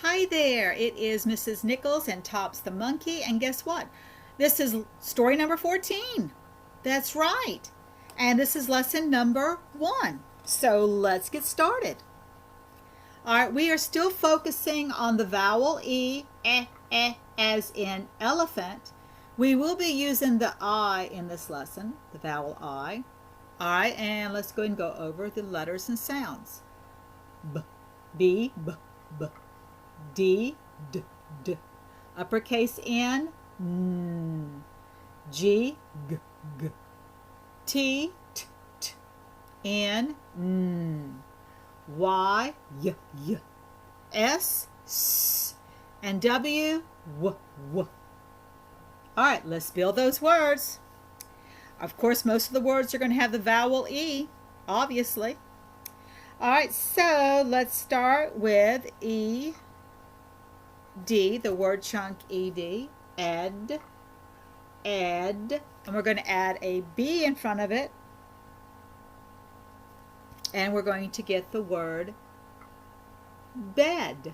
Hi there, it is Mrs. Nichols and Tops the Monkey, and guess what? This is story number 14. That's right. And this is lesson number 1. So let's get started. All right, we are still focusing on the vowel E, as in elephant. We will be using the I in this lesson, the vowel I. All right, and let's go and go over the letters and sounds. B, B, B, B. D, D, D. Uppercase N, N. G, G, G. T, T, T. N, N. Y, Y, Y. S, S. And W, W, W. All right, let's build those words. Of course, most of the words are going to have the vowel E, obviously. All right, so let's start with E. D, the word chunk ed, ed, and we're going to add a B in front of it, and we're going to get the word bed,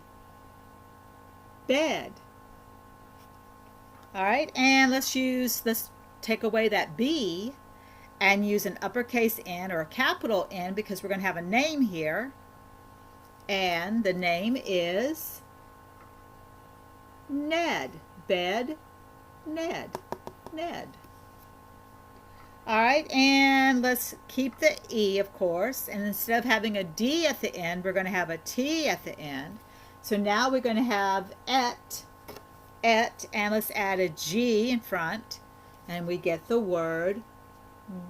bed. All right, and let's take away that B and use an uppercase N or a capital N because we're going to have a name here, and the name is Ned. Bed, Ned, Ned. All right, and let's keep the E, of course, and instead of having a D at the end, we're going to have a T at the end. So now we're going to have et, and let's add a G in front, and we get the word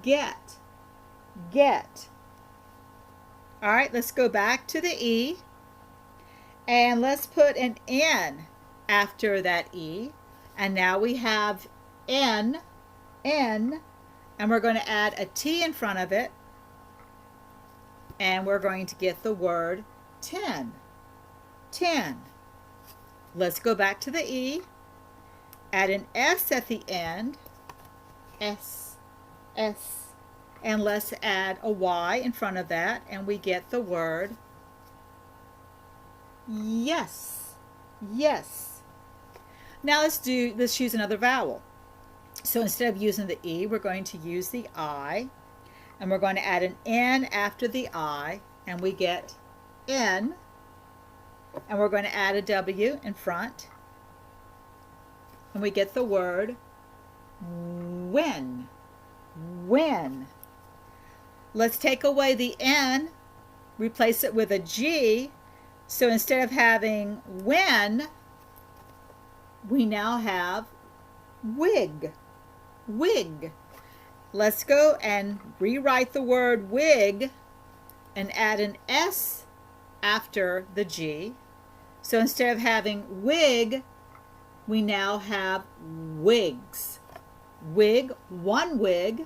get, get. All right, let's go back to the E, and let's put an N after that E, and now we have N, and we're going to add a T in front of it, and we're going to get the word 10, 10. Let's go back to the E, add an S at the end, S, S, and let's add a Y in front of that, and we get the word yes, yes. Now let's use another vowel. So instead of using the E, we're going to use the I, and we're going to add an N after the I, and we get N, and we're going to add a W in front, and we get the word when, when. Let's take away the N, replace it with a G, so instead of having when, we now have wig, wig. Let's go and rewrite the word wig and add an S after the G. So instead of having wig, we now have wigs. Wig, one wig,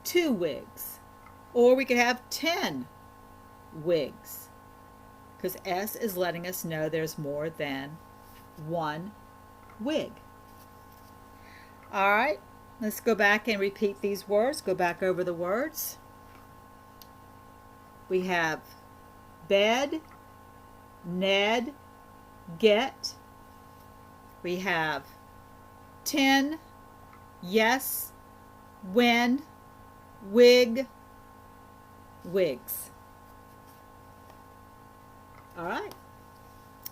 2 wigs. Or we could have 10 wigs, because S is letting us know there's more than 1 wig. All right, let's go back and repeat these words. Go back over the words. We have bed, Ned, get. We have 10, yes, when, wig, wigs. All right.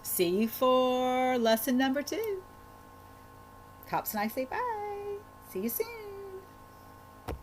See you for lesson number 2. Cops and I say bye. See you soon.